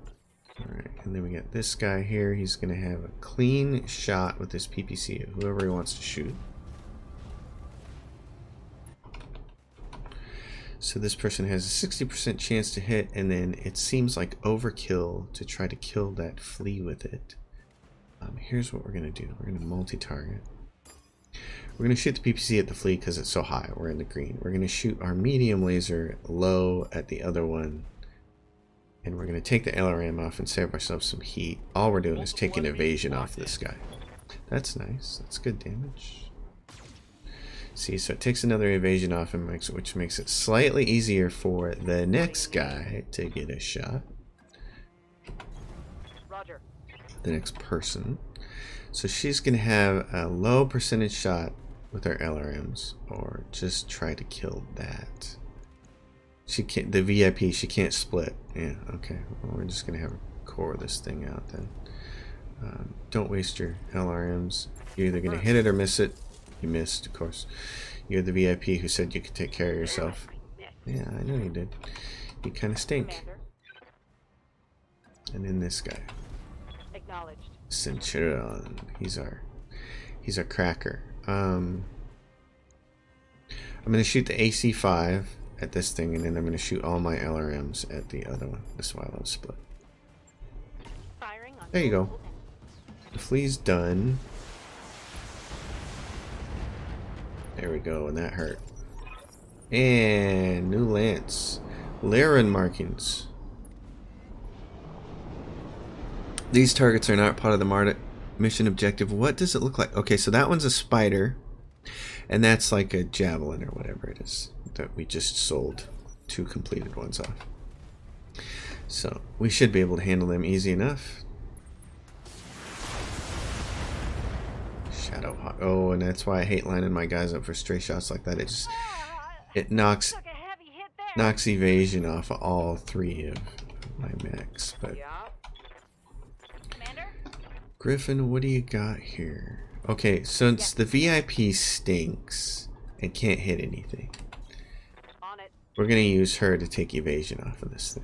Alright, and then we got this guy here. He's going to have a clean shot with this PPC of whoever he wants to shoot. So this person has a 60% chance to hit, and then it seems like overkill to try to kill that flea with it. Here's what we're going to do. We're going to multi-target. We're going to shoot the PPC at the flea because it's so high. We're in the green. We're going to shoot our medium laser low at the other one. And we're going to take the LRM off and save ourselves some heat. All we're doing is taking evasion off this guy. That's nice. That's good damage. See, so it takes another evasion off, and which makes it slightly easier for the next guy to get a shot. Roger. The next person. So she's going to have a low percentage shot with her LRMs, or just try to kill that. She can't. The VIP, she can't split. Yeah, okay. Well, we're just going to have her core this thing out then. Don't waste your LRMs. You're either going to hit it or miss it. You missed, of course. You're the VIP who said you could take care of yourself. Yeah, I know you did. You kind of stink. Commander. And then this guy, Acknowledged. Centurion. He's our cracker. I'm gonna shoot the AC5 at this thing, and then I'm going to shoot all my LRMs at the other one. This while I'm split. Firing on There you go. multiple The flea's done. There we go, and that hurt. And new lance. Laren markings. These targets are not part of the mission objective. What does it look like? Okay, so that one's a spider. And that's like a javelin or whatever it is that we just sold 2 completed ones off. So we should be able to handle them easy enough. Shadow Hawk. Oh, and that's why I hate lining my guys up for stray shots like that. It knocks took a heavy hit there. knocks evasion off of all 3 of my mechs. But Commander? Griffin, what do you got here? Okay, since the VIP stinks and can't hit anything, On it. we're gonna use her to take evasion off of this thing.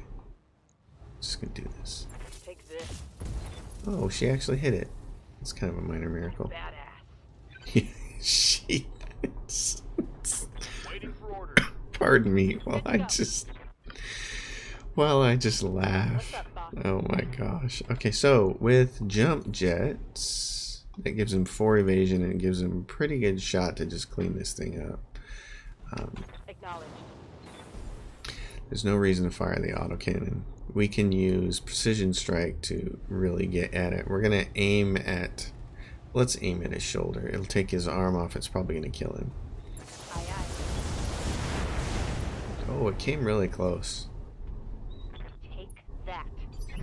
Just gonna do this. Take this. Oh, she actually hit it. It's kind of a minor miracle. Badass. She. Waiting for orders. Pardon me while I just laugh. What's up, boss? Oh my gosh. Okay, so with jump jets, that gives him 4 evasion and it gives him a pretty good shot to just clean this thing up. Acknowledged. There's no reason to fire the autocannon. We can use precision strike to really get at it. We're gonna aim at. Let's aim at his shoulder. It'll take his arm off. It's probably gonna kill him. Aye, aye. Oh, it came really close. Take that.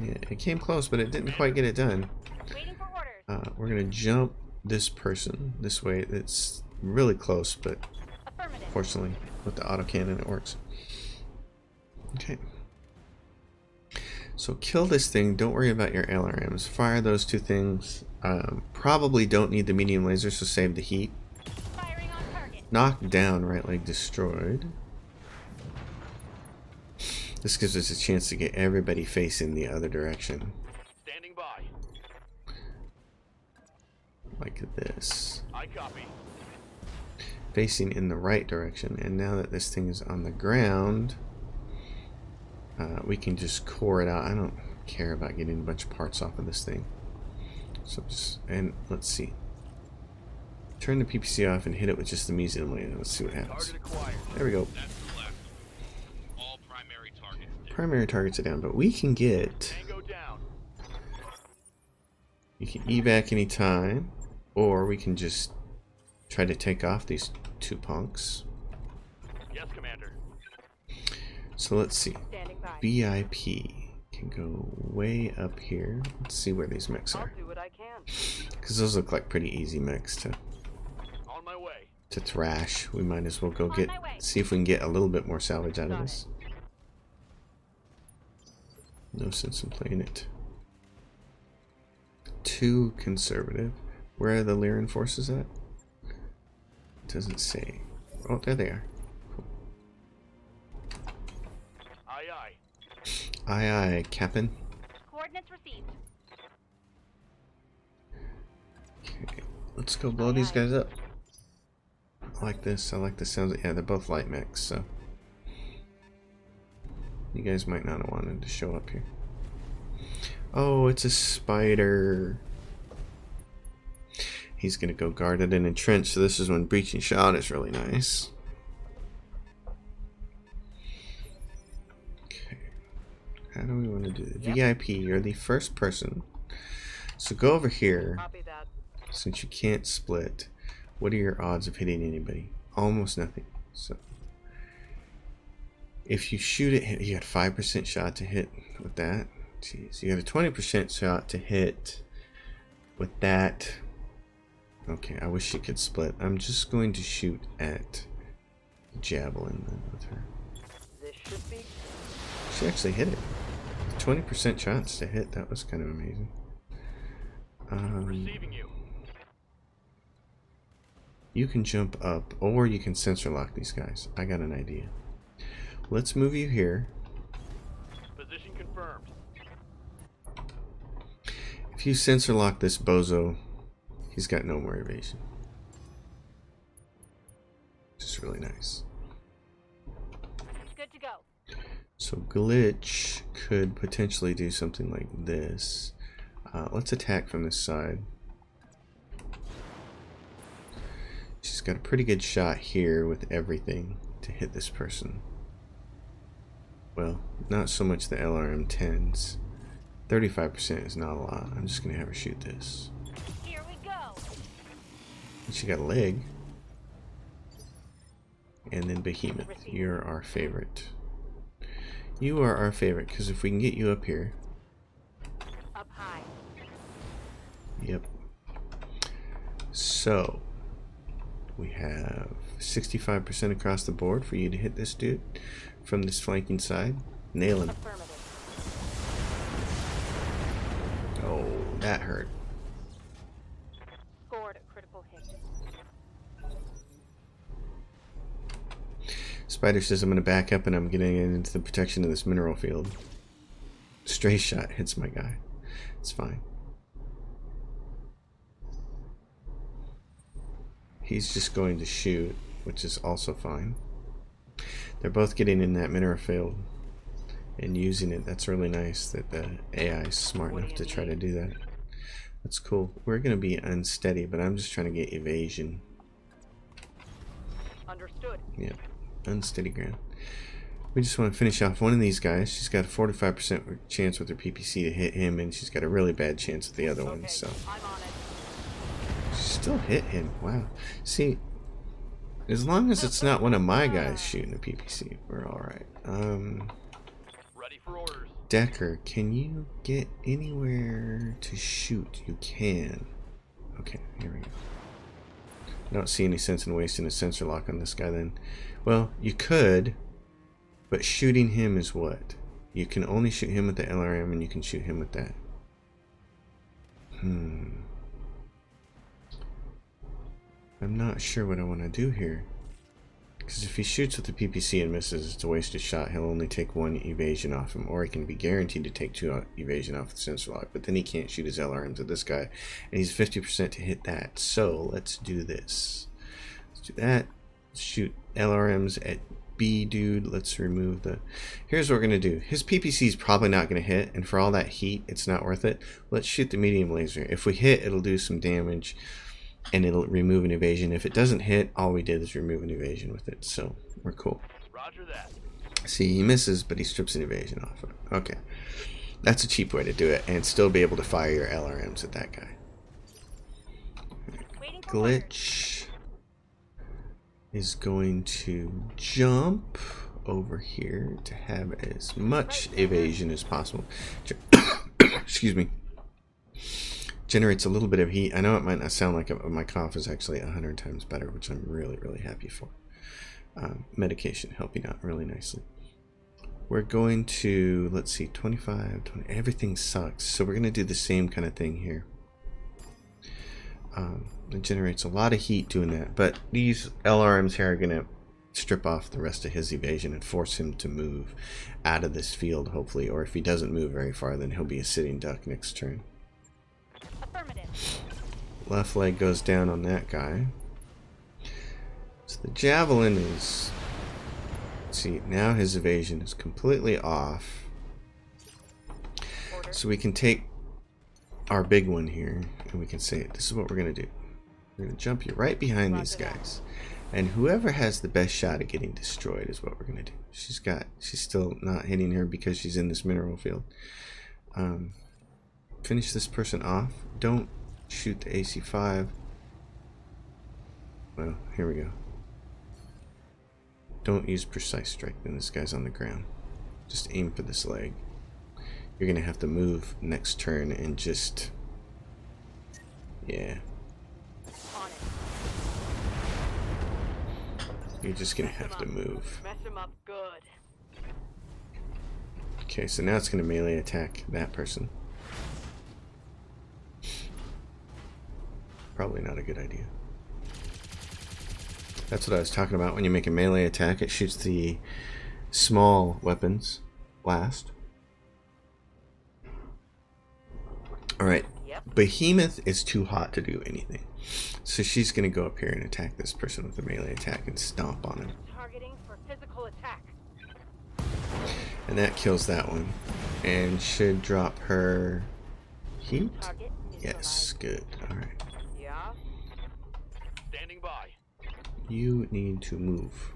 Yeah, it came close, but it didn't quite get it done. Waiting for orders. We're gonna jump this person this way. It's really close, but Affirmative. fortunately, with the autocannon, it works. Okay. So kill this thing. Don't worry about your LRMs. Fire those 2 things. Probably don't need the medium laser, so save the heat. Firing on target. Knocked down, right leg destroyed. This gives us a chance to get everybody facing the other direction. Standing by. Like this. I copy. Facing in the right direction. And now that this thing is on the ground, we can just core it out. I don't care about getting a bunch of parts off of this thing. So and let's see. Turn the PPC off and hit it with just the medium laser. Let's see what happens. Target acquired. There we go. That's the left. All primary targets down. Primary targets are down, but we can get. Tango down. You can evac anytime, or we can just try to take off these 2 punks. Yes, Commander. So let's see. Standing by. VIP can go way up here. Let's see where these mechs I'll are, do what I can. because those look like pretty easy mechs to On my way. thrash. We might as well go On get my way. see if we can get a little bit more salvage out of Got this. No sense in playing it too conservative. Where are the Lyran forces at? It doesn't say. Oh, there they are. Aye, aye. Aye aye, Captain. Coordinates received. Okay, let's go blow these guys up. I like this. I like the sounds. Yeah, they're both light mechs, so you guys might not have wanted to show up here. Oh, it's a spider. He's gonna go guard it in a trench, so this is when breaching shot is really nice. Okay, how do we want to do it? VIP, you're the first person. So go over here. Copy that. Since you can't split, what are your odds of hitting anybody? Almost nothing. So if you shoot it, you got 5% shot to hit with that. Jeez, you got a 20% shot to hit with that. Okay, I wish you could split. I'm just going to shoot at javelin then with her. This should be. She actually hit it. 20% chance to hit. That was kind of amazing. Receiving you. You can jump up, or you can sensor lock these guys. I got an idea. Let's move you here. Position confirmed. If you sensor lock this bozo, he's got no more evasion. Just really nice. Good to go. So glitch could potentially do something like this. Let's attack from this side. She's got a pretty good shot here with everything to hit this person. Well, not so much the LRM 10s. 35% is not a lot. I'm just going to have her shoot this. Here we go. And she got a leg. And then Behemoth. You're our favorite. You are our favorite because if we can get you up here. Up high. Yep. So we have 65% across the board for you to hit this dude from this flanking side. Nail him. Affirmative. Oh, that hurt. Scored a critical hit. Spider says I'm going to back up and I'm getting into the protection of this mineral field. Stray shot hits my guy. It's fine. He's just going to shoot, which is also fine. They're both getting in that mineral field and using it. That's really nice that the AI is smart enough to try to do that. That's cool. We're going to be unsteady, but I'm just trying to get evasion. Understood. Yeah, unsteady ground. We just want to finish off one of these guys. She's got a 45% chance with her PPC to hit him, and she's got a really bad chance with the other one. So I'm on it. she still hit him. Wow. See, as long as it's not one of my guys shooting the PPC, we're all right. Ready for orders. Decker, can you get anywhere to shoot? You can. Okay, here we go. I don't see any sense in wasting a sensor lock on this guy then. Well, you could, but shooting him is what? You can only shoot him with the LRM and you can shoot him with that. I'm not sure what I want to do here. Because if he shoots with the PPC and misses, it's a wasted shot. He'll only take one evasion off him, or he can be guaranteed to take two evasion off the sensor lock. But then he can't shoot his LRMs at this guy, and he's 50% to hit that. So let's do this. Let's do that. Let's shoot LRMs at B, dude. Let's remove the. Here's what we're gonna do. His PPC is probably not gonna hit, and for all that heat, it's not worth it. Let's shoot the medium laser. If we hit, it'll do some damage. And it'll remove an evasion. If it doesn't hit, all we did is remove an evasion with it. So we're cool. Roger that. See, he misses, but he strips an evasion off of it. Okay. That's a cheap way to do it and still be able to fire your LRMs at that guy. Waiting for orders. Glitch is going to jump over here to have as much evasion as possible. Excuse me. Generates a little bit of heat. I know it might not sound like it, but my cough is actually 100 times better, which I'm really, really happy for. Medication helping out really nicely. We're going to, let's see, 25, 20, everything sucks. So we're going to do the same kind of thing here. It generates a lot of heat doing that, but these LRMs here are going to strip off the rest of his evasion and force him to move out of this field, hopefully. Or if he doesn't move very far, then he'll be a sitting duck next turn. Affirmative. Left leg goes down on that guy. So the javelin is. See, now his evasion is completely off. Order. So we can take our big one here and we can say, this is what we're going to do. We're going to jump you right behind these guys. And whoever has the best shot at getting destroyed is what we're going to do. She's still not hitting her because she's in this mineral field. Finish this person off. Don't shoot the AC-5. Well, here we go. Don't use precise strike when this guy's on the ground. Just aim for this leg. You're gonna have to move next turn and just... Yeah. On it. You're just gonna have to move. Mess him up good. Okay, so now it's gonna melee attack that person. Probably not a good idea. That's what I was talking about. When you make a melee attack, it shoots the small weapons last. Alright. Yep. Behemoth is too hot to do anything. So she's going to go up here and attack this person with a melee attack and stomp on him. Targeting for physical attack. And that kills that one. And should drop her heat? Yes, good. Alright. Yeah. Standing by. You need to move.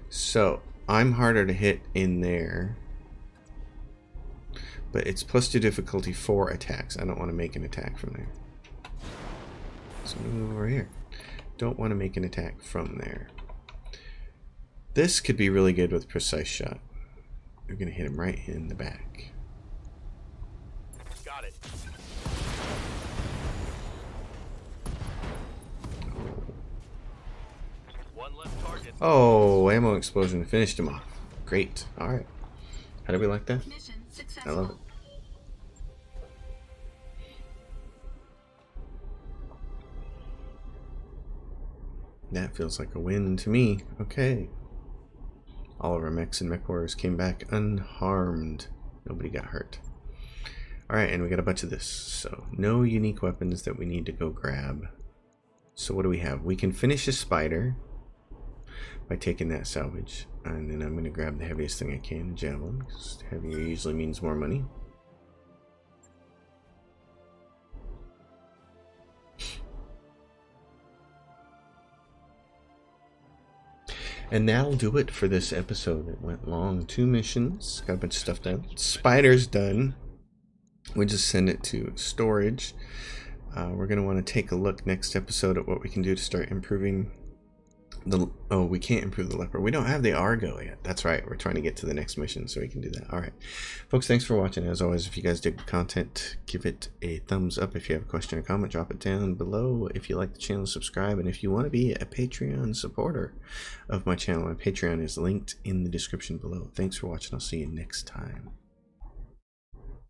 So, I'm harder to hit in there. But it's +2 difficulty for attacks. I don't want to make an attack from there. So move over here. Don't want to make an attack from there. This could be really good with precise shot. We're going to hit him right in the back. Got it. One left target. Oh, ammo explosion finished him off. Great. Alright. How do we like that? Mission I successful. love it. That feels like a win to me. Okay. All of our mechs and mech warriors came back unharmed. Nobody got hurt. Alright, and we got a bunch of this. So, no unique weapons that we need to go grab. So what do we have? We can finish a spider by taking that salvage. And then I'm going to grab the heaviest thing I can, javelin, because heavier usually means more money. And that'll do it for this episode. It went long. 2 missions. Got a bunch of stuff done. Spider's done. We just send it to storage. We're going to want to take a look next episode at what we can do to start improving the... Oh, we can't improve the leper. We don't have the Argo yet. That's right. We're trying to get to the next mission so we can do that. Alright. Folks, thanks for watching. As always, if you guys dig the content, give it a thumbs up. If you have a question or comment, drop it down below. If you like the channel, subscribe. And if you want to be a Patreon supporter of my channel, my Patreon is linked in the description below. Thanks for watching. I'll see you next time.